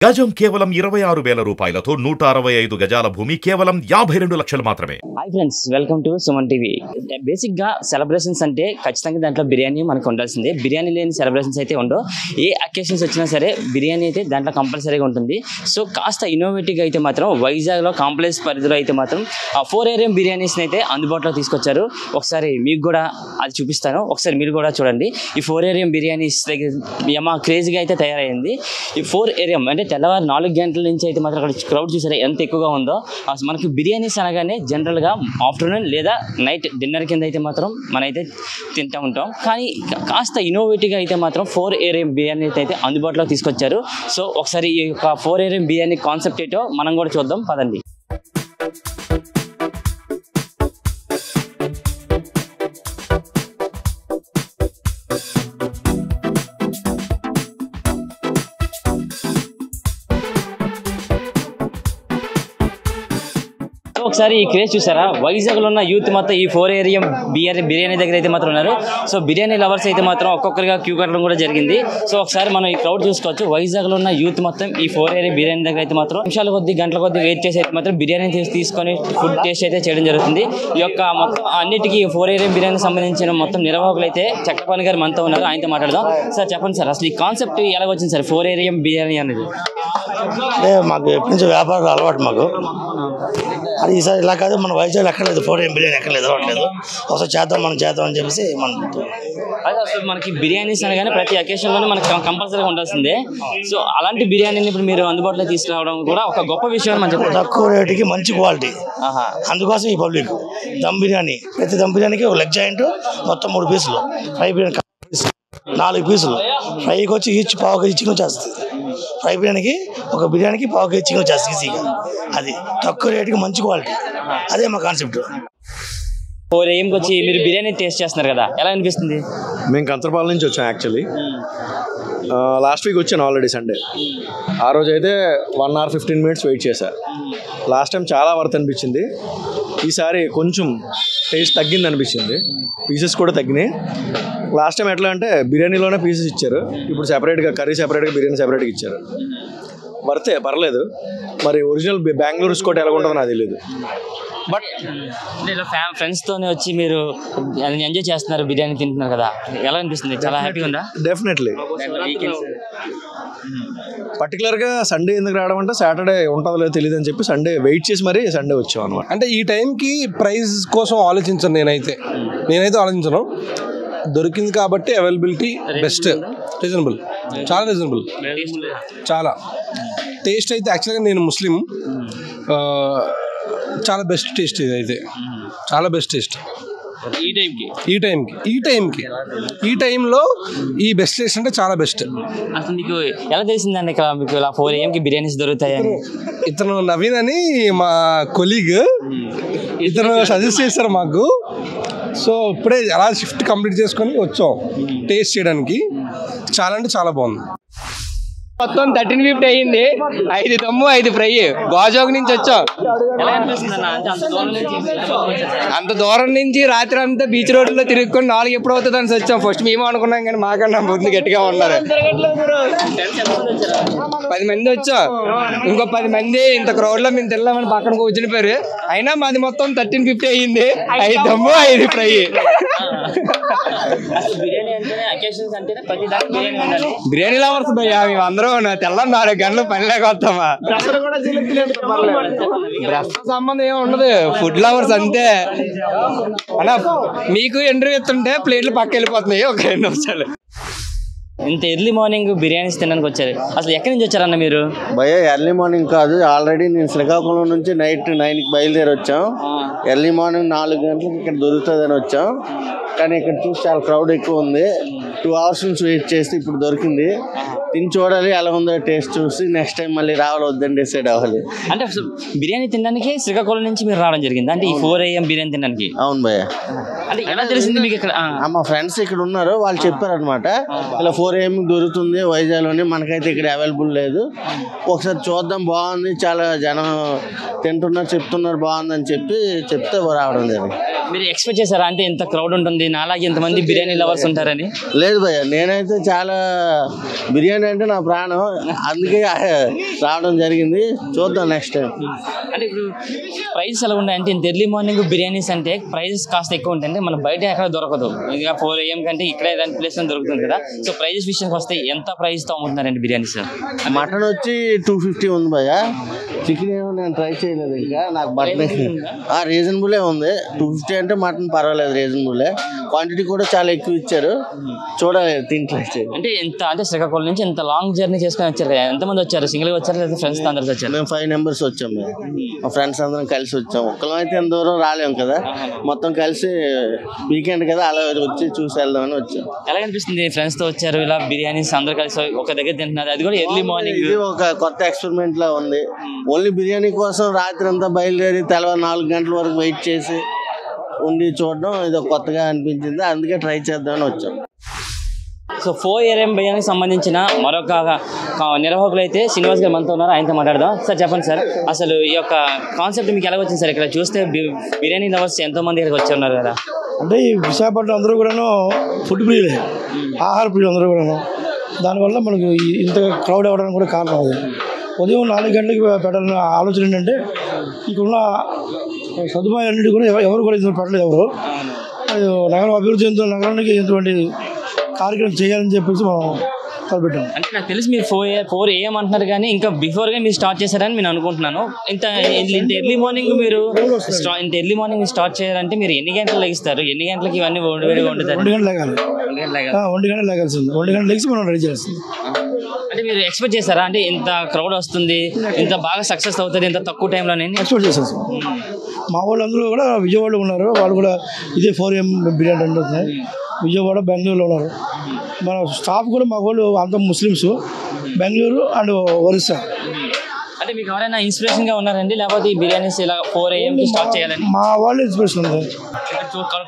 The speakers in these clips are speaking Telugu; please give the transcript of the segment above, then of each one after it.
గజం కేవలం 26,000 రూపాయలతో 165 గజాల భూమి కేవలం 52 లక్షలు మాత్రమే. Hi friends, welcome to Suman TV. Basic గా సెలబ్రేషన్స్ అంటే ఖచ్చితంగా దాంట్లో బిర్యానీ మనకు ఉండాల్సిందే. బిర్యానీ లేని సెలబ్రేషన్స్ అయితే ఉండవు. ఏ అకేషన్స్ వచ్చినా సరే బిర్యానీ అయితే దాంట్లో కంపల్సరీగా ఉంటుంది. సో కాస్త ఇన్నోవేటివ్గా అయితే మాత్రం వైజాగ్లో కాంప్లెక్స్ పరిధిలో అయితే మాత్రం 4AM బిర్యానీస్ని అయితే అందుబాటులో తీసుకొచ్చారు. ఒకసారి మీకు కూడా అది చూపిస్తాను, ఒకసారి మీరు కూడా చూడండి. ఈ 4AM బిర్యానీస్ దగ్గర క్రేజీగా అయితే తయారైంది. ఈ 4AM అంటే తెల్లవారు 4 గంటల నుంచి అయితే మాత్రం అక్కడ క్రౌడ్ చూసారా ఎంత ఎక్కువగా ఉందో. మనకి బిర్యానీస్ అనగానే జనరల్గా ఆఫ్టర్నూన్ లేదా నైట్ డిన్నర్ కింద అయితే మాత్రం మనమైతే తింటూ ఉంటాం. కానీ కాస్త ఇన్నోవేటివ్గా అయితే మాత్రం 4AM బిర్యానీ అయితే అందుబాటులో తీసుకొచ్చారు. సో ఒకసారి ఈ యొక్క 4AM బిర్యానీ కాన్సెప్ట్ ఏంటో మనం కూడా చూద్దాం, పదండి. ఒకసారి ఈ క్రేజ్ చూసారా, వైజాగ్లో ఉన్న యూత్ మొత్తం ఈ 4AM బిర్యానీ దగ్గర అయితే మాత్రం ఉన్నారు. సో బిర్యానీ లవర్స్ అయితే మాత్రం ఒక్కొక్కరిగా క్యూ కట్టడం కూడా జరిగింది. సో ఒకసారి మనం ఈ క్రౌడ్ చూసుకోవచ్చు. వైజాగ్లో ఉన్న యూత్ మొత్తం ఈ 4AM బిర్యానీ దగ్గర అయితే మాత్రం నిమిషాల కొద్ది గంటల కొద్ది వెయిట్ చేసి అయితే మాత్రం బిర్యానీ తీసుకొని ఫుడ్ టేస్ట్ అయితే చేయడం జరుగుతుంది. ఈ యొక్క మొత్తం అన్నిటికీ 4AM బిర్యానీ సంబంధించిన మొత్తం నిర్వాహకులు అయితే చక్రపాణి గారు మనతో ఉన్నారు. ఆయనతో మాట్లాడదాం. సార్ చెప్పండి సార్, అసలు ఈ కాన్సెప్ట్ ఎలా వచ్చింది సార్ 4AM బిర్యానీ అనేది? మాకు ఎప్పటి నుంచి వ్యాపారం అలవాటు మాకు. అది ఈసారి ఇలా కాదు, మన వైజాగ్ ఎక్కలేదు 4AM బిర్యానీ ఎక్కలేదు, అలవాట్లేదు. ఒకసారి చేద్దాం అని చెప్పేసి అదే అసలు మనకి బిర్యానీస్ అనగానే ప్రతి అకేషన్లోనే మనకి కంపల్సరీగా ఉండాల్సిందే. సో అలాంటి బిర్యానీని ఇప్పుడు మీరు అందుబాటులో తీసుకురావడం కూడా ఒక గొప్ప విషయం అని చెప్పి. తక్కువ రేటుకి మంచి క్వాలిటీ, అందుకోసం ఈ పబ్లిక్ దమ్ బిర్యానీ, ప్రతి దమ్ బిర్యానీకి ఒక లెగ్ జాయింట్, మొత్తం 3 పీసులు, ఫ్రై బిర్యానీ 4 పీసులు, ఫ్రైకి వచ్చి ఈచ్ పావు కేజీ చికెన్ వచ్చేస్తుంది. ఫ్రై బిర్యానీకి ఒక బిర్యానీకి పావు కేజీ చికెన్ వచ్చేస్తుంది ఈజీగా. అది తక్కువ రేటుకి మంచి క్వాలిటీ, అదే మా కాన్సెప్ట్. 4AMకి వచ్చి మీరు బిర్యానీ టేస్ట్ చేస్తున్నారు కదా, ఎలా అనిపిస్తుంది? మేము కంతరపాలెం నుంచి వచ్చాం యాక్చువల్లీ. లాస్ట్ వీక్ వచ్చాను ఆల్రెడీ సండే. ఆ రోజు అయితే 1 hour 15 minutes వెయిట్ చేశా. లాస్ట్ టైం చాలా వర్త్ అనిపించింది. ఈసారి కొంచెం టేస్ట్ తగ్గింది అనిపించింది, పీసెస్ కూడా తగ్గినాయి. లాస్ట్ టైం ఎట్లా అంటే బిర్యానీలోనే పీసెస్ ఇచ్చారు, ఇప్పుడు సెపరేట్గా కర్రీ సెపరేట్గా బిర్యానీ సెపరేట్గా ఇచ్చారు. వర్తే, పర్లేదు. మరి ఒరిజినల్ బెంగళూరు స్కోట్ ఎలా ఉంటుందో నాకు తెలియదు. బట్ ఇలా ఫ్రెండ్స్తోనే వచ్చి మీరు ఎంజాయ్ చేస్తున్నారు, బిర్యానీ తింటున్నారు కదా, ఎలా అనిపిస్తుంది? చాలా హ్యాపీగా ఉందా? డెఫినెట్లీ. పర్టికులర్గా సండే ఎందుకు రావడం అంటే సాటర్డే ఉంటుందో లేదో తెలియదు అని చెప్పి సండే వెయిట్ చేసి మరీ సండే వచ్చాం అనమాట. అంటే ఈ టైంకి ప్రైస్ కోసం ఆలోచించను, నేనైతే ఆలోచించను. దొరికింది కాబట్టి అవైలబిలిటీ బెస్ట్, రీజనబుల్, చాలా రీజనబుల్, చాలా టేస్ట్ అయితే. యాక్చువల్గా నేను ముస్లిం, చాలా బెస్ట్ టేస్ట్ ఇది అయితే, చాలా బెస్ట్ టేస్ట్. ఈ టైంలో ఈ బెస్ట్ టేస్ట్ అంటే చాలా బెస్ట్. అసలు మీకు ఎలా తెలిసిందండి ఇక్కడ మీకు ఇలా 4AMకి బిర్యానీస్ దొరుకుతాయని? ఇతను నవీన్ అని మా కొలీగ్, ఇతను సజెస్ట్ చేశారు మాకు. సో ఇప్పుడే అలా షిఫ్ట్ కంప్లీట్ చేసుకొని వచ్చాం టేస్ట్ చేయడానికి. చాలా అంటే చాలా బాగుంది. మొత్తం 1350 అయ్యింది. 5 దమ్ము 5 ఫ్రై. గోజోగ్ నుంచి వచ్చాం. అంత దూరం నుంచి రాత్రి అంతా బీచ్ రోడ్లో తిరుగుకొని 4 ఎప్పుడు అవుతుంది అని వచ్చాం. ఫస్ట్ మేము అనుకున్నాం, కానీ మాకన్నా ముందు గట్టిగా ఉన్నారు. 10 మంది వచ్చాం. ఇంకో 10 మంది ఇంత క్రౌడ్ లో మేము తినలేమని పక్కన కూర్చుని పోయారు. అయినా మాది మొత్తం 1350 అయ్యింది. 5 దమ్ము 5 ఫ్రై. బిర్యానీ లవర్స్ భయ్యా మేము అందరూ. తెల్లం 4 గంటలు పని లేక వస్తామా? సంబంధం ఏమి ఉండదు, ఫుడ్ లవర్స్ అంతే అన్నా. మీకు ఇంటర్వ్యూ ఇస్తుంటే ప్లేట్లు పక్క వెళ్ళిపోతున్నాయి ఒక 2 నిమిషాలు. ఇంత ఎర్లీ మార్నింగ్ బిర్యానీస్ తినడానికి వచ్చారు, అసలు ఎక్కడి నుంచి వచ్చారన్న మీరు? భయ్య ఎర్లీ మార్నింగ్ కాదు, ఆల్రెడీ నేను శ్రీకాకుళం నుంచి నైట్ 9కి బయలుదేరి వచ్చాం. ఎర్లీ మార్నింగ్ 4 గంటలకు ఇక్కడ దొరుకుతుందని వచ్చాం. కానీ ఇక్కడ చూసి చాలా క్రౌడ్ ఎక్కువ ఉంది. 2 hours నుంచి వెయిట్ చేస్తే ఇప్పుడు దొరికింది. తిని చూడాలి ఎలా ఉందో, టేస్ట్ చూసి నెక్స్ట్ టైం మళ్ళీ రావాలి వద్దని డిసైడ్ అవ్వాలి. అంటే బిర్యానీ తినడానికి శ్రీకాకుళం నుంచి మీరు రావడం జరిగింది అంటే ఈ 4AM బిర్యానీ తినడానికి? అవును భయ్య. అంటే ఎలా తెలిసింది మీకు ఇక్కడ? మా ఫ్రెండ్స్ ఇక్కడ ఉన్నారు, వాళ్ళు చెప్పారనమాట ఇలా 4AM దొరుకుతుంది వైజాగ్లోని, మనకైతే ఇక్కడ అవైలబుల్ లేదు, ఒకసారి చూద్దాం, బాగుంది, చాలా జనం తింటున్నారు, చెప్తున్నారు బాగుందని చెప్తే రావడం జరిగింది. మీరు ఎక్స్పెక్ట్ చేశారా అంటే ఇంత క్రౌడ్ ఉంటుంది, నాలాగే ఇంతమంది బిర్యానీ లవర్స్ ఉంటారని? లేదు లేదు భయ్య, నేనైతే చాలా బిర్యానీ అంటే నా ప్రాణం, అందుకే రావడం జరిగింది. చూద్దాం నెక్స్ట్ టైం. అంటే ఇప్పుడు ప్రైజెస్ ఎలా ఉన్నాయి అంటే ఇంత ఎర్లీ మార్నింగ్ బిర్యానీస్ అంటే ప్రైజెస్ కాస్త ఎక్కువ ఉంటాయి. అంటే మన బయట ఎక్కడ దొరకదు, ఇంకా 4 AM కంటే ఇక్కడే దాని ప్లేస్ దొరుకుతుంది కదా. సో ప్రైజెస్ విషయానికి వస్తే ఎంత ప్రైస్తో అమ్ముతున్నారండి బిర్యానీస్? మటన్ వచ్చి 250 ఉంది భయ్య. చికెన్ ఏమో నేను ట్రై చేయలేదు ఇంకా, నాకు మటన్ రీజనబులే ఉంది. 250 అంటే మటన్ పర్వాలేదు, రీజనబులే. క్వాంటిటీ కూడా చాలా ఎక్కువ ఇచ్చారు, చూడాలి తిని ట్రై చేయాలి. అంటే ఎంత అంటే శ్రీకాకుళం నుంచి ఎంత లాంగ్ జర్నీ చేసుకొని వచ్చారు కదా, ఎంతమంది వచ్చారు? సింగిల్గా వచ్చారు లేదా ఫ్రెండ్స్ అందరితో వచ్చారు? మేము 5 members వచ్చాం. మేము మా ఫ్రెండ్స్ అందరం కలిసి వచ్చాం. ఒక్కలం అయితే ఎంత దూరం రాలేము కదా, మొత్తం కలిసి వీకెండ్ కదా అలా వచ్చి చూసి వెళ్దామని వచ్చాం. ఎలా అనిపిస్తుంది ఫ్రెండ్స్ తో వచ్చారు ఇలా బిర్యానీస్ అందరూ కలిసి ఒక దగ్గర తింటున్నారు, అది కూడా ఎర్లీ మార్నింగ్? ఇది ఒక కొత్త ఎక్స్పెరిమెంట్ లా ఉంది. ఓన్లీ బిర్యానీ కోసం రాత్రి అంతా బయలుదేరి తెల్లవారు 4 గంటల వరకు వెయిట్ చేసి ఉండి చూడడం ఇది కొత్తగా అనిపించింది, అందుకే ట్రై చేద్దామని వచ్చాం. సో 4 AM బిర్యానీకి సంబంధించిన మరొక నిర్వాహకులు అయితే శ్రీనివాస్ గారు మనతో ఉన్నారు, ఆయనతో మాట్లాడదాం. సార్ చెప్పండి సార్, అసలు ఈ యొక్క కాన్సెప్ట్ మీకు ఎలా వచ్చింది సార్? ఇక్కడ చూస్తే బిర్యానీ లవర్స్ ఎంతో మంది ఇక్కడికి వచ్చి ఉన్నారు కదా. అంటే ఈ విశాఖపట్నం అందరూ కూడాను ఫుడ్ ప్రియులే, ఆహార ప్రియులు అందరూ కూడాను. దానివల్ల మనకు ఇంత క్రౌడ్ అవ్వడానికి కూడా కారణం అది. ఉదయం 4 గంటలకి పెట్టాలన్న ఆలోచన ఏంటంటే ఇక్కడున్న సదుపాయాలన్నిటి కూడా ఎవరు కూడా ఇంత పెట్టలేదు. ఎవరు నగరం అభివృద్ధి చెందుతున్న నగరానికి ఇటువంటి కార్యక్రమం చేయాలని చెప్పేసి మనం తలపెట్టాం. అంటే నాకు తెలిసి మీరు 4 AM అంటున్నారు కానీ ఇంకా బిఫోర్గా మీరు స్టార్ట్ చేశారని నేను అనుకుంటున్నాను. ఇంత ఎర్లీ మార్నింగ్ మీరు ఇంత ఎర్లీ మార్నింగ్ స్టార్ట్ చేయాలంటే మీరు ఎన్ని గంటలు లెగిస్తారు? ఎన్ని గంటలకి ఇవన్నీ వండుతారు? 1 గంట లేగాలి, 1 గంట లేగాల్సింది. 1 గంట లెగిసి మనం రెడీ చేస్తుంది. అంటే మీరు ఎక్స్పెక్ట్ చేశారా అంటే ఇంత క్రౌడ్ వస్తుంది, ఇంత బాగా సక్సెస్ అవుతుంది ఇంత తక్కువ టైంలోనే? ఎక్స్పెక్ట్ చేశాను సార్. మా వాళ్ళు అందరూ కూడా విజయవాడలో ఉన్నారు, వాళ్ళు కూడా ఇదే 4 AM బిర్యానీ అంటున్నారు. విజయవాడ, బెంగళూరులో ఉన్నారు. మన స్టాఫ్ కూడా మా వాళ్ళు అంత ముస్లిమ్స్, బెంగళూరు అండ్ ఒరిస్సా. అంటే మీకు ఎవరైనా ఇన్స్పిరేషన్ గా ఉన్నారండి, లేకపోతే ఈ బిర్యానీస్ ఇలా 4 AM స్టార్ట్ చేయాలని? మా వాళ్ళు ఇన్స్పిరేషన్ ఉంది.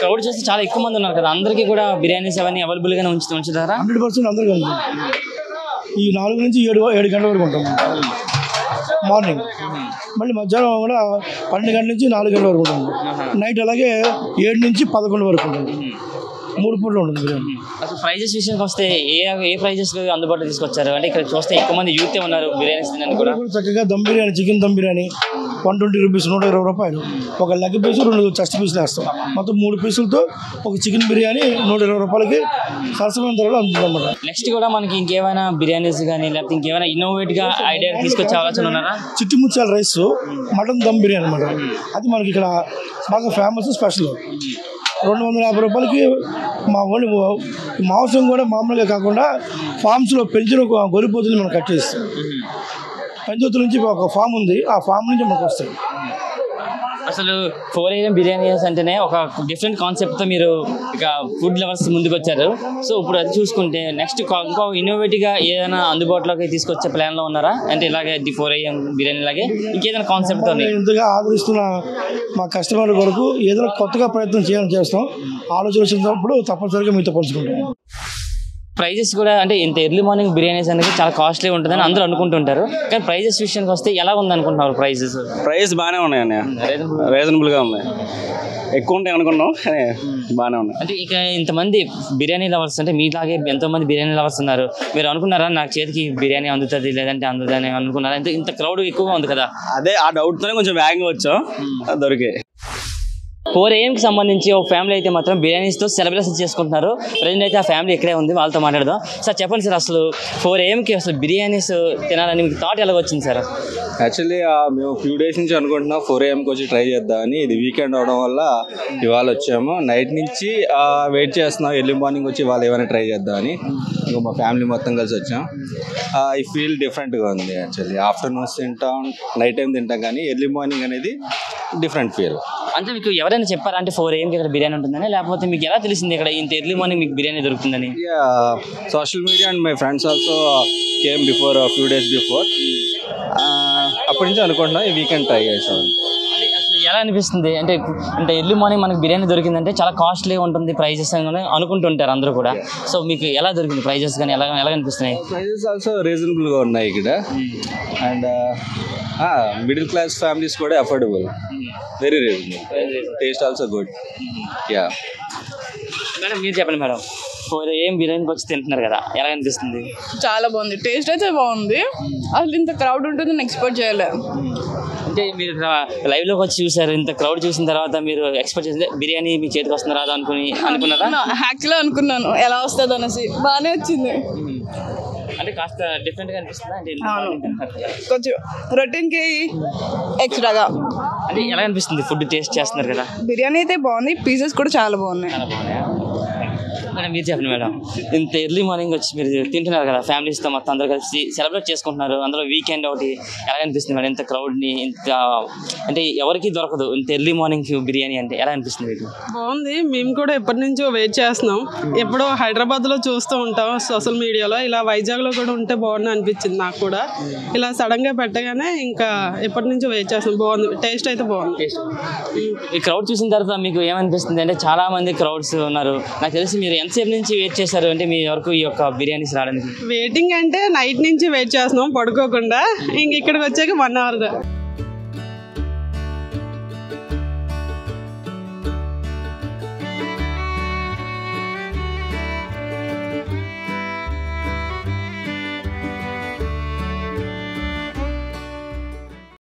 క్రౌడ్ చేస్తే చాలా ఎక్కువ మంది ఉన్నారు కదా, అందరికీ కూడా బిర్యానీస్ అవన్నీ అవైలబుల్ గానే ఉంచుతారా? 100% అందరికీ ఉంది. ఈ 4 నుంచి 7 గంటల వరకు ఉంటాం మార్నింగ్. మళ్ళీ మధ్యాహ్నం కూడా 12 గంటల నుంచి 4 గంటల వరకు ఉంటుంది. నైట్ అలాగే 7 నుంచి 11 వరకు ఉంటుంది. 3 పూటలు ఉంటుంది బిర్యానీ. అసలు ప్రైజెస్ విషయానికి వస్తే ఏ ప్రైజెస్ అందుబాటులో తీసుకొచ్చారు? అంటే ఇక్కడ చూస్తే ఎక్కువ మంది యూత్ ఉన్నారు బిర్యానీస్ తినడానికి కూడా. చక్కగా దమ్ బిర్యానీ, చికెన్ దమ్ బిర్యానీ 120 రూపీస్, 120 రూపాయలు. ఒక లెగ్ పీసు, 2 చెస్ట్ పీసులు వేస్తాం. మొత్తం 3 పీసులతో ఒక చికెన్ బిర్యానీ 120 రూపాయలకి సరసమైన ధరలో అందుతుందన్నమాట. నెక్స్ట్ కూడా మనకి ఇంకేమైనా బిర్యానీస్ కానీ లేకపోతే ఇంకేమైనా ఇన్నోవేట్ గా ఐడియా తీసుకొచ్చే ఆలోచన ఉన్నారా? చిట్టి ముత్యాల రైస్, మటన్ దమ్ బిర్యానీ అనమాట. అది మనకి ఇక్కడ బాగా ఫేమస్, స్పెషల్. 250 రూపాయలకి మా వాళ్ళు మాంసం కూడా మామూలుగా కాకుండా ఫామ్స్లో పెంచిన గొర్రెపోతులు మనం కట్ చేస్తాం. పంచవతుల నుంచి ఒక ఫామ్ ఉంది, ఆ ఫామ్ నుంచి మనకు వస్తాయి. అసలు 4 AM బిర్యానీస్ అంటేనే ఒక డిఫరెంట్ కాన్సెప్ట్తో మీరు ఇక ఫుడ్ లవర్స్ ముందుకు వచ్చారు. సో ఇప్పుడు అది చూసుకుంటే నెక్స్ట్ ఇంకో ఇన్నోవేటివ్గా ఏదైనా అందుబాటులోకి తీసుకొచ్చే ప్లాన్లో ఉన్నారా? అంటే ఇలాగే 4 AM బిర్యానీ లాగే ఇంకేదైనా కాన్సెప్ట్తో ఇంతగా ఆదరిస్తున్న మా కస్టమర్ల కొరకు ఏదైనా కొత్తగా ప్రయత్నం చేయాలని చేస్తాం. ఆలోచన వచ్చినప్పుడు తప్పనిసరిగా మీతో పంచుకుంటాం. ప్రైజెస్ కూడా అంటే ఇంత ఎర్లీ మార్నింగ్ బిర్యానీస్ అనేది చాలా కాస్ట్లీ ఉంటుందని అందరూ అనుకుంటుంటారు, కానీ ప్రైజెస్ విషయానికి వస్తే ఎలా ఉంది అనుకుంటున్నారు? ప్రైస్ బాగానే ఉన్నాయండి, రీజనబుల్గా ఉన్నాయి. ఎక్కువ ఉంటాయి అనుకున్నాం కానీ బాగానే ఉన్నాయి. అంటే ఇక ఇంతమంది బిర్యానీ లవర్స్ అంటే మీలాగే ఎంతోమంది బిర్యానీ లవర్స్ ఉన్నారు, మీరు అనుకున్నారా నాకు చేతికి బిర్యానీ అందుతుంది లేదంటే అందుదని అనుకున్నారా? ఇంత క్రౌడ్ ఎక్కువగా ఉంది కదా, అదే ఆ డౌట్తోనే కొంచెం వేగంగా వచ్చాం, దొరికాయి. 4 AMకి సంబంధించి ఒక ఫ్యామిలీ అయితే మాత్రం బిర్యానీస్తో సెలబ్రేషన్ చేసుకుంటున్నారు. ప్రజెంట్ అయితే ఆ ఫ్యామిలీ ఇక్కడే ఉంది, వాళ్ళతో మాట్లాడదాం. సార్ చెప్పండి సార్, అసలు 4 AMకి అసలు బిర్యానీస్ తినాలని మీకు థాట్ ఎలా వచ్చింది సార్? యాక్చువల్లీ మేము ఫ్యూ డేస్ నుంచి అనుకుంటున్నాం 4 AMకి వచ్చి ట్రై చేద్దామని. ఇది వీకెండ్ అవడం వల్ల ఇవాళ వచ్చాము. నైట్ నుంచి వెయిట్ చేస్తున్నాం ఎర్లీ మార్నింగ్ వచ్చి ఇవాళ ఏమైనా ట్రై చేద్దామని. ఇంకా మా ఫ్యామిలీ మొత్తం కలిసి వచ్చాం. ఈ ఫీల్ డిఫరెంట్గా ఉంది. యాక్చువల్లీ ఆఫ్టర్నూన్స్ తింటాం, నైట్ టైం తింటాం, కానీ ఎర్లీ మార్నింగ్ అనేది డిఫరెంట్ ఫీల్. అంటే మీకు ఎవరైనా చెప్పారా అంటే 4 AMకి ఇక్కడ బిర్యానీ ఉంటుందని, లేకపోతే మీకు ఎలా తెలిసింది ఇక్కడ ఇంత ఎర్లీ మార్నింగ్ మీకు బిర్యానీ దొరుకుతుందని? Social media and my friends also came before few days before. అప్పటి నుంచి అనుకుంటున్నాం ఈ వీకెండ్ ట్రై చేసాం. అసలు ఎలా అనిపిస్తుంది అంటే ఎర్లీ మార్నింగ్ మనకి బిర్యానీ దొరికిందంటే చాలా కాస్ట్లీ ఉంటుంది ప్రైజెస్ అని అనుకుంటుంటారు అందరూ కూడా. సో మీకు ఎలా దొరికింది ప్రైజెస్ కానీ ఎలా అనిపిస్తున్నాయి? ప్రైజెస్ ఆల్సో రీజనబుల్గా ఉన్నాయి ఇక్కడ. అండ్ మిడిల్ క్లాస్ ఫ్యామిలీస్ కూడా affordable, very reasonable, taste also good. Yeah madam మీరు చెప్పండి మేడం. 4 AM బిర్యానీకి వచ్చి తింటున్నారు కదా, ఎలా అనిపిస్తుంది? చాలా బాగుంది, టేస్ట్ అయితే బాగుంది. అసలు ఇంత క్రౌడ్ ఉంటుందని ఎక్స్పెక్ట్ చేయలే. అంటే మీరు లైవ్ లోకి వచ్చి చూసారు, ఇంత క్రౌడ్ చూసిన తర్వాత మీరు ఎక్స్పెక్ట్ చేస్తే బిర్యానీ మీ చేతికి వస్తుంది రాదా అనుకున్నారా? యాక్చువల్గా అనుకున్నాను ఎలా వస్తుంది అనేసి, బాగానే వచ్చింది. అంటే కాస్త డిఫరెంట్ గా అనిపిస్తుందా? అంటే కొంచెం రొటీన్ కి ఎక్స్ట్రాగా. అంటే ఎలా అనిపిస్తుంది ఫుడ్ టేస్ట్ చేస్తున్నారు కదా? బిర్యానీ అయితే బాగుంది, పీసెస్ కూడా చాలా బాగున్నాయి. మేడం మీరు చెప్పండి మేడం, ఇంత ఎర్లీ మార్నింగ్ వచ్చి మీరు తింటున్నారు కదా ఫ్యామిలీస్తో మొత్తం అందరూ కలిసి సెలబ్రేట్ చేసుకుంటున్నారు, అందులో వీకెండ్ ఒకటి, ఎలా అనిపిస్తుంది మేడం ఇంత క్రౌడ్ని? ఇంత అంటే ఎవరికి దొరకదు ఇంత ఎర్లీ మార్నింగ్ బిర్యానీ అంటే, ఎలా అనిపిస్తుంది మీకు? బాగుంది, మేము కూడా ఎప్పటి నుంచో వెయిట్ చేస్తున్నాం. ఎప్పుడో హైదరాబాద్లో చూస్తూ ఉంటాం సోషల్ మీడియాలో, ఇలా వైజాగ్లో కూడా ఉంటే బాగుంది అనిపించింది నాకు కూడా. ఇలా సడన్గా పెట్టగానే ఇంకా ఎప్పటి నుంచో వెయిట్ చేస్తున్నాం. బాగుంది, టేస్ట్ అయితే బాగుంది. ఈ క్రౌడ్ చూసిన తర్వాత మీకు ఏమనిపిస్తుంది? అంటే చాలా మంది క్రౌడ్స్ ఉన్నారు, నాకు తెలిసి మీరు ఎంతసేపు నుంచి వెయిట్ చేశారు అంటే మీ వరకు ఈ యొక్క బిర్యానీస్ రావడానికి? వెయిటింగ్ అంటే నైట్ నుంచి వెయిట్ చేస్తున్నాం పడుకోకుండా, ఇంక ఇక్కడికి వచ్చాక 1 hour.